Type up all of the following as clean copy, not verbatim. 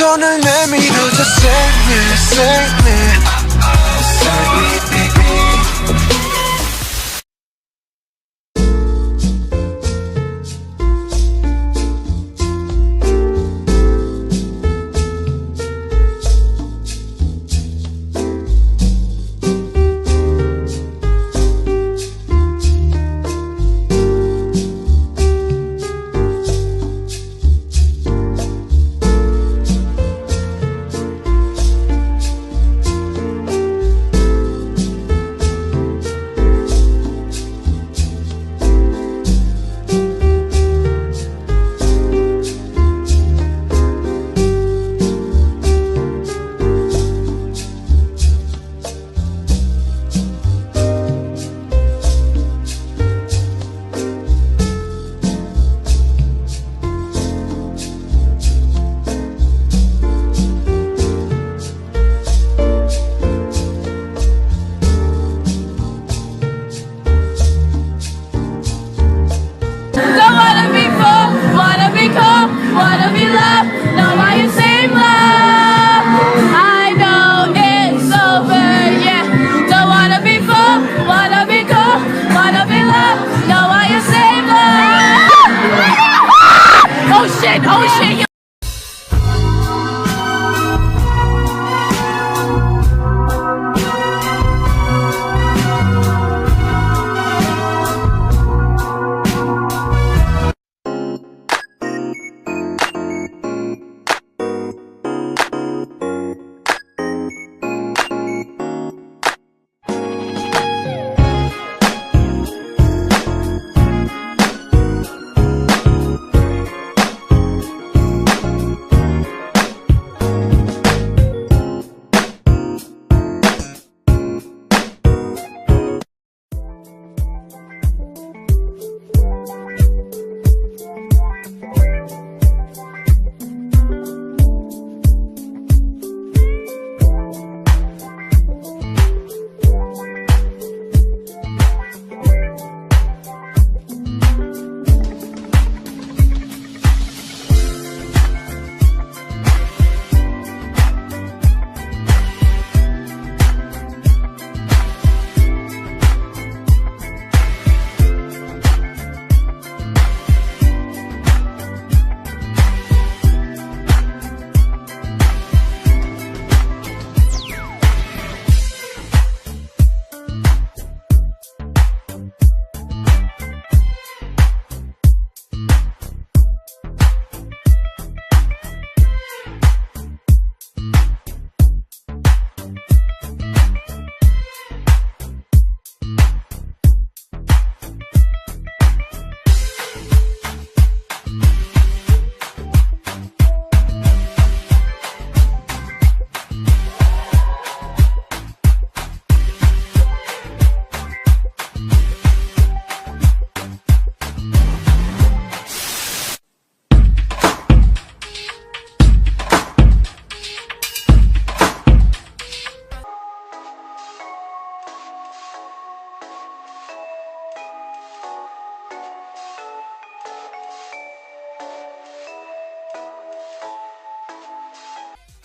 손을 내밀어줘 Save me, save me, save me. Wanna be loved, know why you save love. I know it's over, yeah. Don't wanna be full, wanna be cool, wanna be loved, know why you save love. Oh shit, oh shit.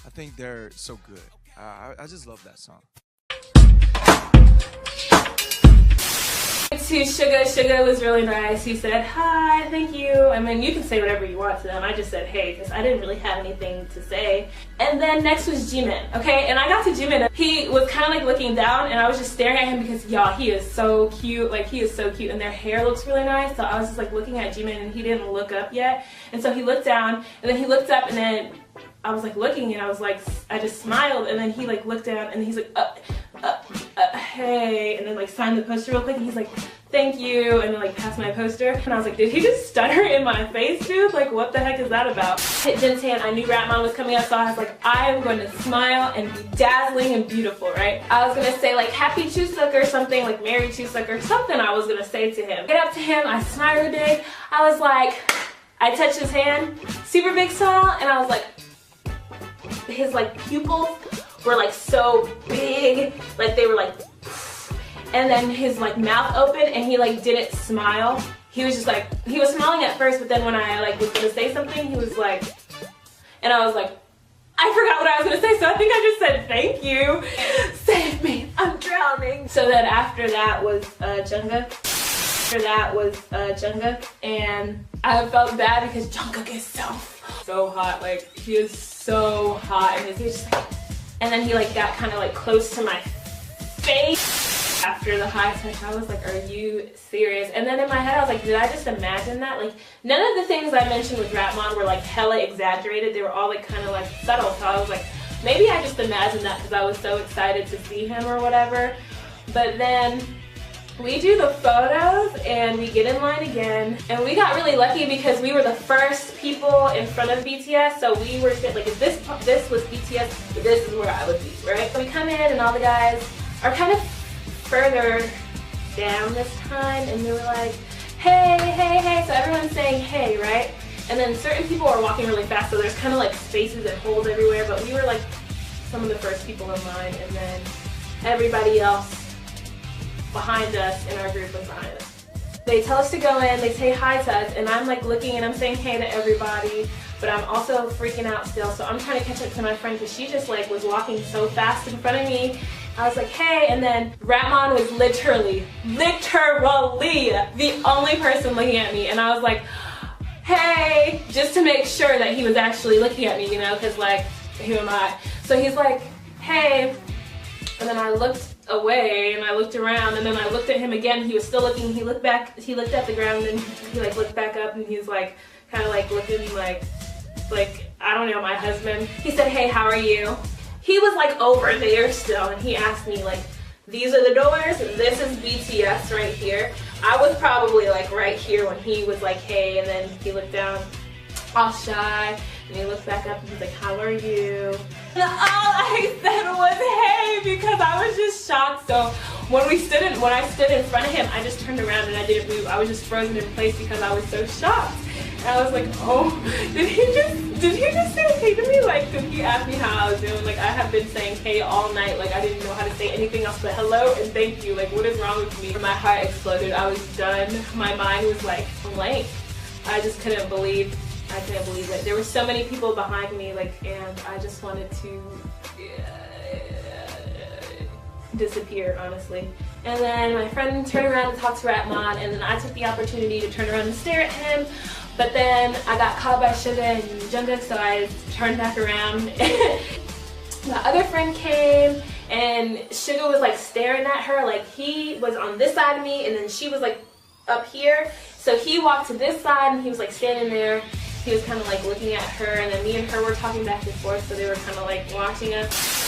I think they're so good. I just love that song. To Sugar was really nice. He said, hi, thank you. I mean, you can say whatever you want to them. I just said, hey, because I didn't really have anything to say. And then next was Jimin, okay? And I got to Jimin. He was kind of like looking down, and I was just staring at him because, y'all, he is so cute. Like, he is so cute, and their hair looks really nice. So I was just like looking at Jimin, and he didn't look up yet. And so he looked down, and then he looked up, and then I was like looking, and I was like, I just smiled, and then he like looked down, and he's like, hey, and then like signed the poster real quick, and he's like, thank you, and then like passed my poster, and I was like, did he just stutter in my face, dude? Like, what the heck is that about? Hit Jin's hand, I knew Ratman was coming up, so I was like, I am going to smile and be dazzling and beautiful, right? I was gonna say like, happy Chuseok or something, like Merry Chuseok or something I was gonna say to him. Get up to him, I smiled big, I was like, I touched his hand, super big smile, and I was like, his like pupils were like so big, like they were like, and then his like mouth opened and he like didn't smile. He was just like, he was smiling at first, but then when I like was gonna say something, he was like, and I was like, I forgot what I was gonna say, so I think I just said thank you. Save me, I'm drowning. So then after that was Jungkook. After that was Jungkook, and I felt bad because Jungkook is so hot. Like, he is so hot, and he was just like, and then he like got kind of like close to my face. After the high touch, I was like, are you serious? And then in my head, I was like, did I just imagine that? Like, none of the things I mentioned with Rapmon were like hella exaggerated. They were all like kind of like subtle. So I was like, maybe I just imagined that because I was so excited to see him or whatever. But then we do the photos and we get in line again. And we got really lucky because we were the first people in front of BTS. So we were like, if this was BTS, this is where I would be, right? So we come in and all the guys are kind of further down this time, and they were like, hey, hey, hey. So everyone's saying hey, right? And then certain people are walking really fast, so there's kind of like spaces and holes everywhere, but we were like some of the first people in line, and then everybody else behind us in our group was behind us. They tell us to go in, they say hi to us, and I'm like looking and I'm saying hey to everybody, but I'm also freaking out still, so I'm trying to catch up to my friend because she just like was walking so fast in front of me. I was like, hey, and then Rapmon was literally the only person looking at me, and I was like, hey, just to make sure that he was actually looking at me, you know, because like, who am I? So he's like, hey, and then I looked away, and I looked around, and then I looked at him again. He was still looking. He looked back, he looked at the ground, and he like looked back up, and he's like, kind of like looking like, I don't know, my husband. He said, hey, how are you? He was like over there still, and he asked me like, these are the doors, this is BTS right here. I was probably like right here when he was like, hey, and then he looked down all shy, and he looked back up and he's like, how are you? And all I said was, hey, because I was just shocked. So when I stood in front of him, I just turned around and I didn't move. I was just frozen in place because I was so shocked. And I was like, oh, did he just say hey to me? Like, did he ask me how I was doing? Like, I have been saying hey all night. Like, I didn't know how to say anything else but hello and thank you. Like, what is wrong with me? My heart exploded. I was done. My mind was like blank. I just couldn't believe it. There were so many people behind me, like, and I just wanted to disappear, honestly. And then my friend turned around and talked to Rapmon, and then I took the opportunity to turn around and stare at him. But then I got caught by Suga and Jungkook, so I turned back around. My other friend came, and Suga was like staring at her, like he was on this side of me, and then she was like up here. So he walked to this side, and he was like standing there. He was kind of like looking at her, and then me and her were talking back and forth, so they were kind of like watching us.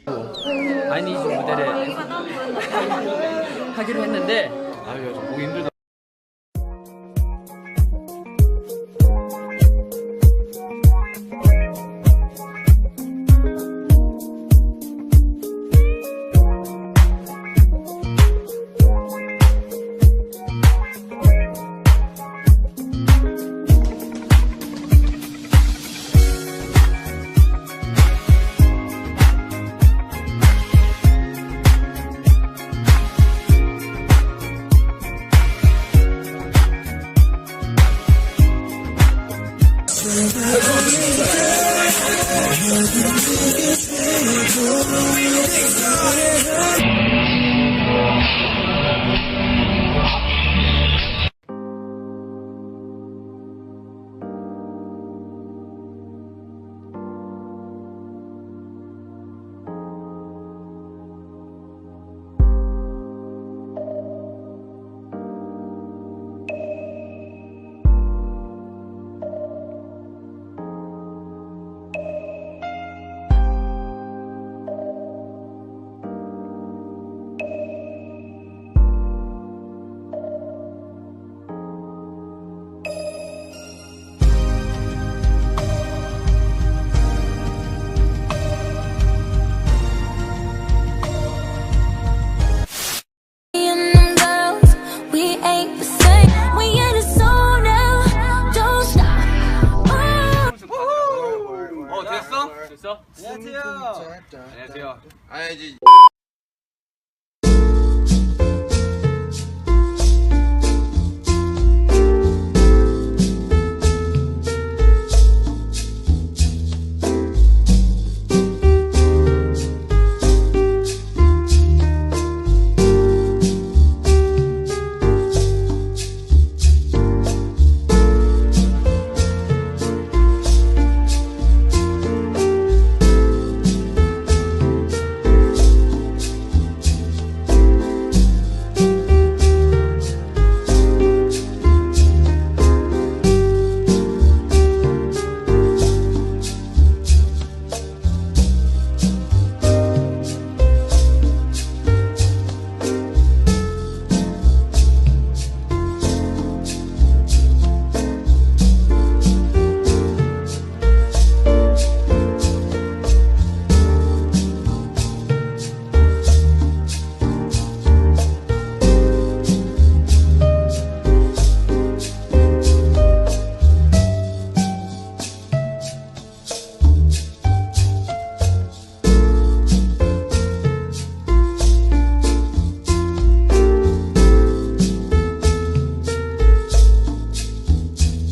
아이니즈 무대를 하기로 했는데 좀 보기 힘들다. 됐어? 안녕하세요. 아니지.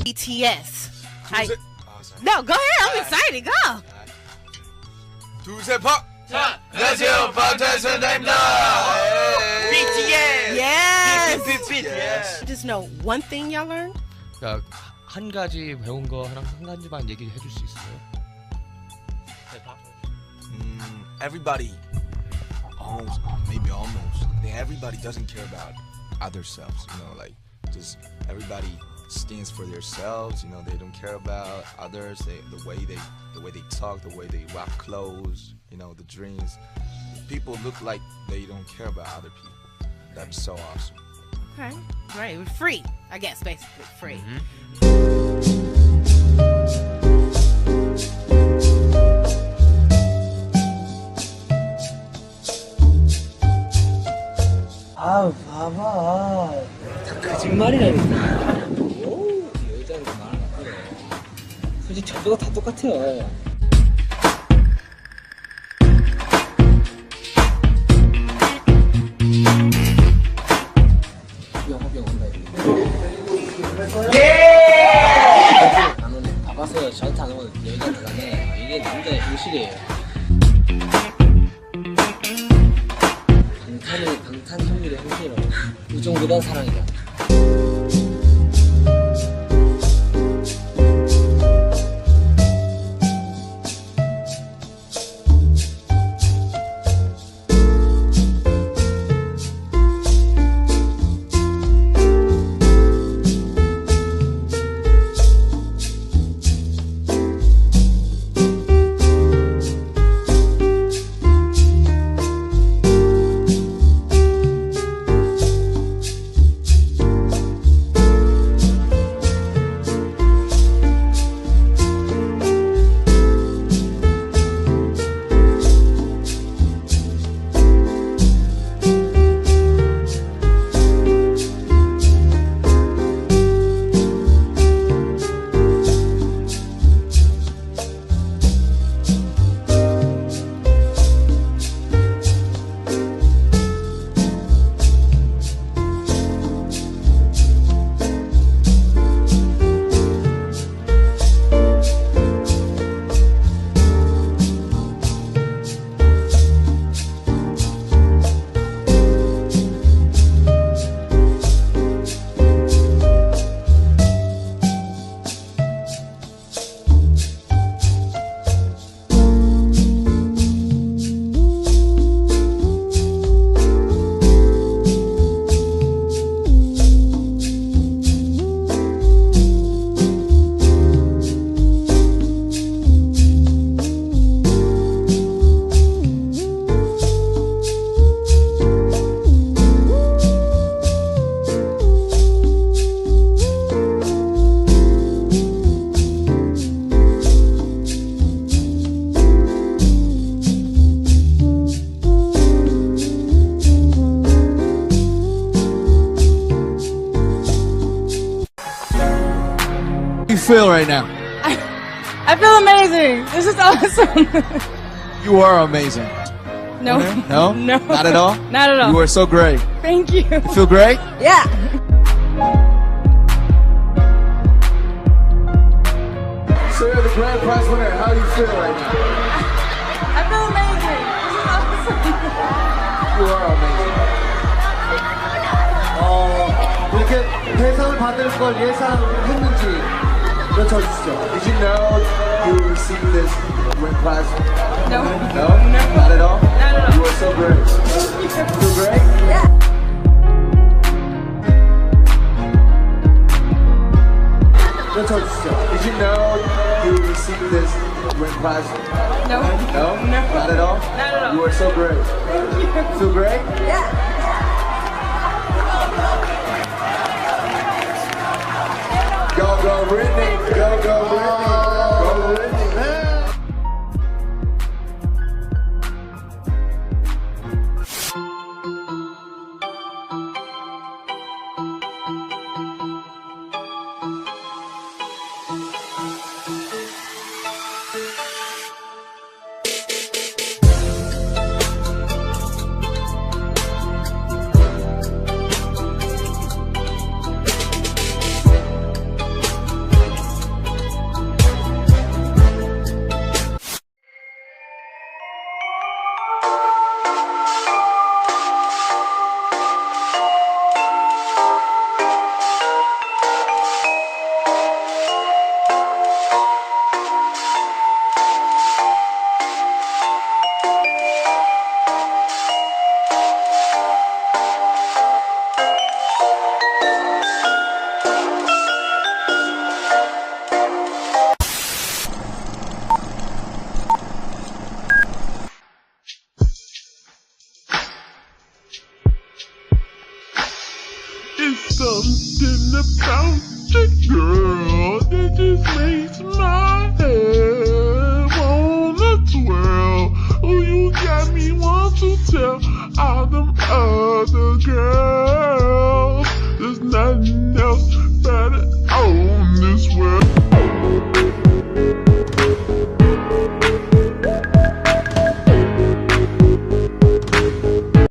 BTS. No, go ahead. I'm excited. Go. 두세 팍. 자, 안녕하세요. 방탄소년단입니다. BTS. Yes. BTS. Just know one thing y'all learned. 한 가지 배운 거 한 가지만 얘기해 줄 수 있어요? Everybody, almost. Everybody doesn't care about other selves. You know, like just everybody stands for themselves. You know, they don't care about others. The way they talk, the way they rock clothes. You know, the dreams. People look like they don't care about other people. That's so awesome. Okay. Right. We're free. I guess basically free. 아우 봐봐 다 거짓말이라니까. 오 여자는 말을 안 그래. 솔직히 저도가 다 똑같아요. 영업용 온다 이거. 예! 안 오네. 봐봤어요. 저한테 안 오면 여자한테 가네. 이게 남자의 현실이에요. 방탄 형님의 형태로 우정보단 사랑이다. you feel right now? I feel amazing. This is awesome. You are amazing. No. No? No. Not at all? Not at all. You are so great. Thank you. You feel great? Yeah. So you're the grand prize winner. How do you feel right now? I feel amazing. This is awesome. You are amazing. 이렇게 대상을 받을 걸 예상했는지 여쭤주시죠. Did you know you would receive this grand prize? No. No? Not at all? Not at all. You are so great. You feel great? Yeah. 여쭤주시죠. Did you know you would receive this grand prize? No. No? Not at all? Not at all. You are so great. You feel great? Yeah. Go, Brittany. Go, Brittany. Go, Brittany. It's something about the girl that just makes my head wanna twirl. Oh, you got me want to tell all them other girls.